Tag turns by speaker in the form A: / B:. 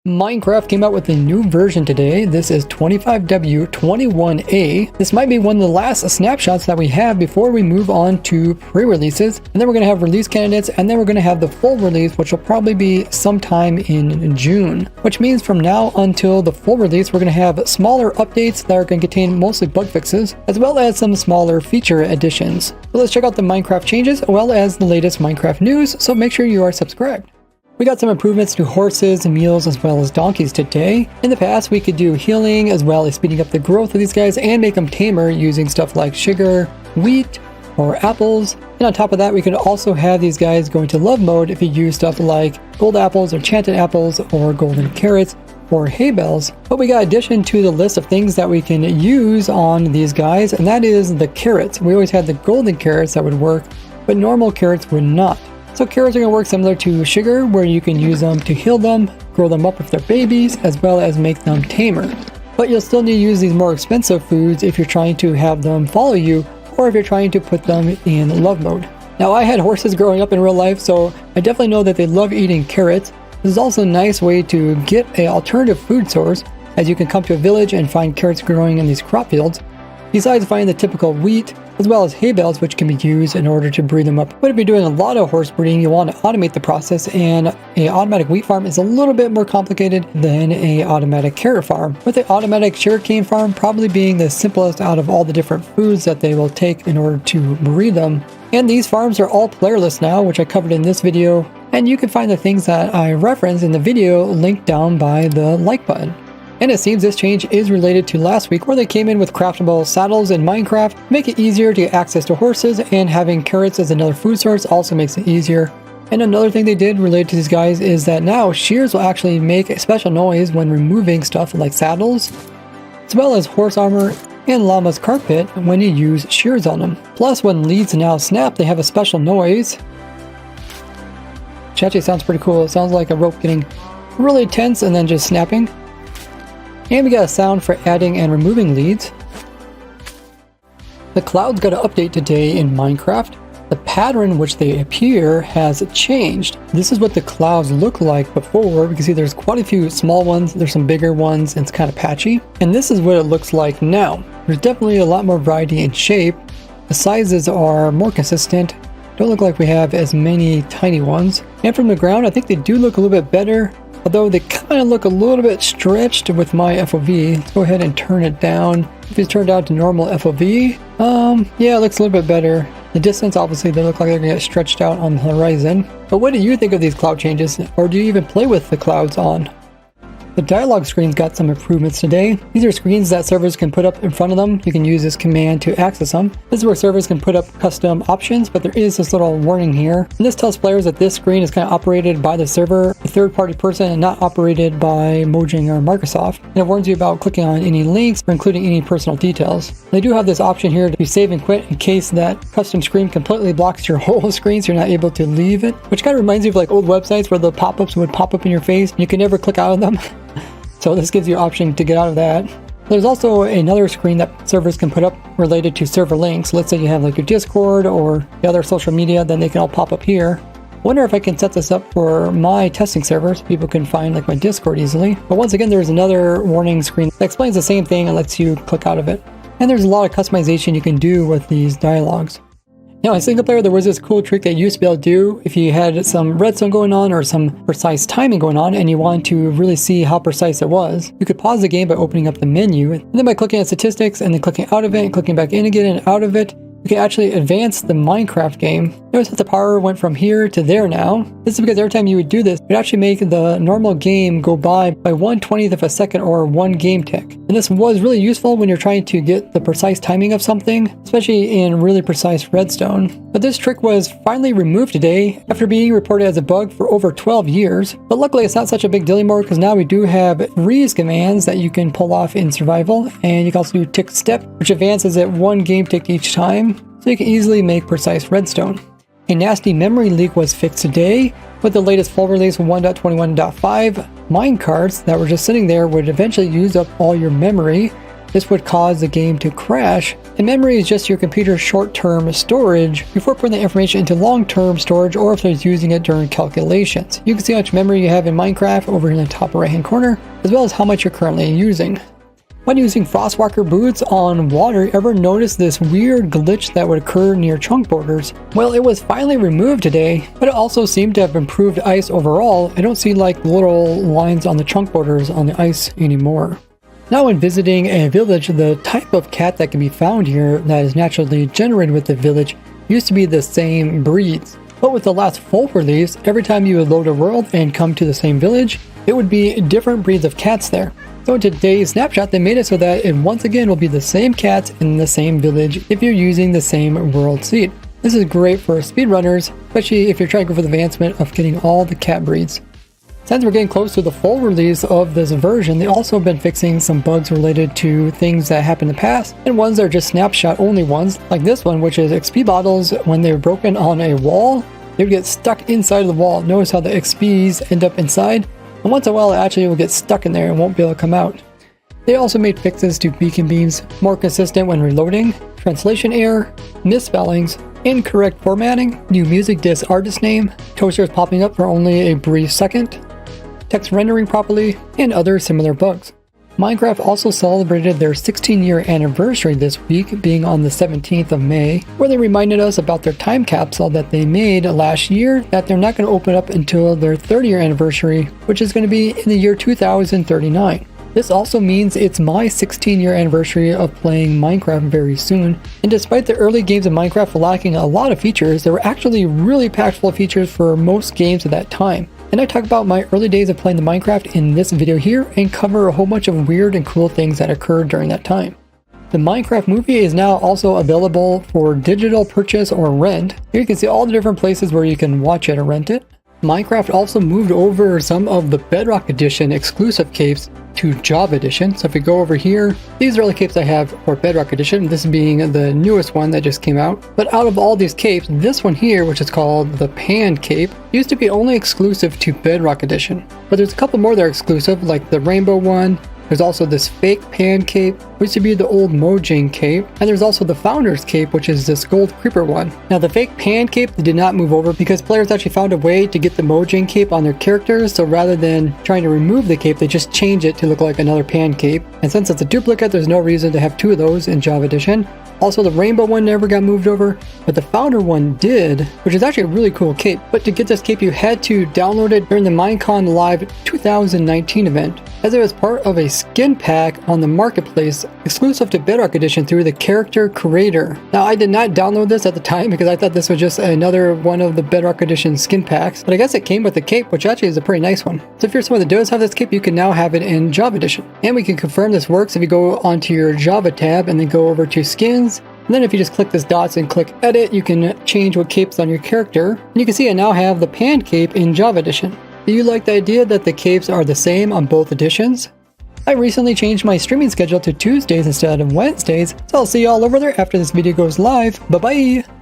A: Minecraft came out with a new version today. This is 25W21A. This might be one of the last snapshots that we have before we move on to pre-releases. And then we're going to have release candidates, and then we're going to have the full release, which will probably be sometime in June. Which means from now until the full release, we're going to have smaller updates that are going to contain mostly bug fixes, as well as some smaller feature additions. So let's check out the Minecraft changes, as well as the latest Minecraft news, so make sure you are subscribed. We got some improvements to horses, mules, as well as donkeys today. In the past, we could do healing as well as speeding up the growth of these guys and make them tamer using stuff like sugar, wheat, or apples. And on top of that, we could also have these guys go into love mode if you use stuff like gold apples, or enchanted apples, or golden carrots, or hay bales. But we got addition to the list of things that we can use on these guys, and that is the carrots. We always had the golden carrots that would work, but normal carrots would not. So carrots are going to work similar to sugar, where you can use them to heal them, grow them up if they're babies, as well as make them tamer. But you'll still need to use these more expensive foods if you're trying to have them follow you, or if you're trying to put them in love mode. Now, I had horses growing up in real life, so I definitely know that they love eating carrots. This is also a nice way to get an alternative food source, as you can come to a village and find carrots growing in these crop fields, besides finding the typical wheat, as well as hay bales, which can be used in order to breed them up. But if you're doing a lot of horse breeding, you want to automate the process, and an automatic wheat farm is a little bit more complicated than an automatic carrot farm, with the automatic sugarcane farm probably being the simplest out of all the different foods that they will take in order to breed them. And these farms are all playerless now, which I covered in this video, and you can find the things that I referenced in the video linked down by the like button. And it seems this change is related to last week, where they came in with craftable saddles in Minecraft, make it easier to get access to horses, and having carrots as another food source also makes it easier. And another thing they did related to these guys is that now shears will actually make a special noise when removing stuff like saddles, as well as horse armor and llama's carpet when you use shears on them. Plus, when leads now snap, they have a special noise, which actually sounds pretty cool. It sounds like a rope getting really tense and then just snapping. And we got a sound for adding and removing leads. The clouds got an update today in Minecraft. The pattern in which they appear has changed. This is what the clouds look like before. You can see there's quite a few small ones, there's some bigger ones, and it's kind of patchy. And this is what it looks like now. There's definitely a lot more variety in shape. The sizes are more consistent. Don't look like we have as many tiny ones. And from the ground, I think they do look a little bit better, although they kind of look a little bit stretched with my FOV. Let's go ahead and turn it down. If it's turned out to normal FOV, yeah, it looks a little bit better. The distance, obviously, they look like they're going to get stretched out on the horizon. But what do you think of these cloud changes? Or do you even play with the clouds on? The dialogue screens got some improvements today. These are screens that servers can put up in front of them. You can use this command to access them. This is where servers can put up custom options, but there is this little warning here. And this tells players that this screen is kind of operated by the server, a third-party person, and not operated by Mojang or Microsoft. And it warns you about clicking on any links or including any personal details. They do have this option here to save and quit in case that custom screen completely blocks your whole screen, so you're not able to leave it, which kind of reminds me of like old websites where the pop-ups would pop up in your face and you can never click out of them. So this gives you an option to get out of that. There's also another screen that servers can put up related to server links. Let's say you have like your Discord or the other social media, then they can all pop up here. Wonder if I can set this up for my testing servers. People can find like my Discord easily. But once again, there's another warning screen that explains the same thing and lets you click out of it. And there's a lot of customization you can do with these dialogues. Now, in single player, there was this cool trick that you used to be able to do if you had some redstone going on or some precise timing going on and you wanted to really see how precise it was. You could pause the game by opening up the menu, and then by clicking on statistics and then clicking out of it and clicking back in again and out of it, you can actually advance the Minecraft game. Notice that the power went from here to there now. This is because every time you would do this, it would actually make the normal game go by 1/20th of a second, or 1 game tick. And this was really useful when you're trying to get the precise timing of something, especially in really precise redstone. But this trick was finally removed today after being reported as a bug for over 12 years. But luckily it's not such a big deal anymore, because now we do have freeze commands that you can pull off in survival, and you can also do tick step, which advances at 1 game tick each time, so you can easily make precise redstone. A nasty memory leak was fixed today. With the latest full release 1.21.5, minecarts that were just sitting there would eventually use up all your memory. This would cause the game to crash And memory is just your computer's short-term storage before putting the information into long-term storage or if it's using it during calculations. You can see how much memory you have in Minecraft over in the top right-hand corner, as well as how much you're currently using. When using Frostwalker boots on water, ever notice this weird glitch that would occur near chunk borders? Well, it was finally removed today, but it also seemed to have improved ice overall. I don't see like little lines on the chunk borders on the ice anymore. Now when visiting a village, the type of cat that can be found here that is naturally generated with the village used to be the same breeds. But with the last full release, every time you would load a world and come to the same village, it would be different breeds of cats there. So in today's snapshot, they made it so that it once again will be the same cats in the same village if you're using the same world seed. This is great for speedrunners, especially if you're trying to go for the advancement of getting all the cat breeds. Since we're getting close to the full release of this version, they also have been fixing some bugs related to things that happened in the past, and ones that are just snapshot only ones, like this one, which is XP bottles. When they were broken on a wall, they would get stuck inside of the wall. Notice how the XPs end up inside, and once in a while it actually will get stuck in there and won't be able to come out. They also made fixes to beacon beams more consistent when reloading, translation error, misspellings, incorrect formatting, new music disc artist name, toasters popping up for only a brief second, text rendering properly, and other similar bugs. Minecraft also celebrated their 16-year anniversary this week, being on the 17th of May, where they reminded us about their time capsule that they made last year that they're not going to open up until their 30-year anniversary, which is going to be in the year 2039. This also means it's my 16-year anniversary of playing Minecraft very soon, and despite the early games of Minecraft lacking a lot of features, they were actually really packed full of features for most games at that time. And I talk about my early days of playing the Minecraft in this video here and cover a whole bunch of weird and cool things that occurred during that time. The Minecraft movie is now also available for digital purchase or rent. Here you can see all the different places where you can watch it or rent it. Minecraft also moved over some of the Bedrock Edition exclusive capes to Java Edition. So if we go over here, these are all the capes I have for Bedrock Edition, this being the newest one that just came out. But out of all these capes, this one here, which is called the Pan Cape, used to be only exclusive to Bedrock Edition. But there's a couple more that are exclusive, like the Rainbow one. There's also this fake Pan Cape, which used to be the old Mojang Cape, and there's also the Founder's Cape, which is this Gold Creeper one. Now the fake Pan Cape did not move over because players actually found a way to get the Mojang Cape on their characters, so rather than trying to remove the cape, they just change it to look like another Pan Cape. And since it's a duplicate, there's no reason to have two of those in Java Edition. Also, the Rainbow one never got moved over, but the Founder one did, which is actually a really cool cape. But to get this cape, you had to download it during the Minecon Live 2019 event, as it was part of a skin pack on the marketplace exclusive to Bedrock Edition through the Character Creator. Now, I did not download this at the time because I thought this was just another one of the Bedrock Edition skin packs, but I guess it came with the cape, which actually is a pretty nice one. So if you're someone that does have this cape, you can now have it in Java Edition. And we can confirm this works if you go onto your Java tab and then go over to Skins. And then if you just click this dots and click edit, you can change what cape's on your character. And you can see I now have the Pan Cape in Java Edition. Do you like the idea that the capes are the same on both editions? I recently changed my streaming schedule to Tuesdays instead of Wednesdays, so I'll see you all over there after this video goes live. Bye bye!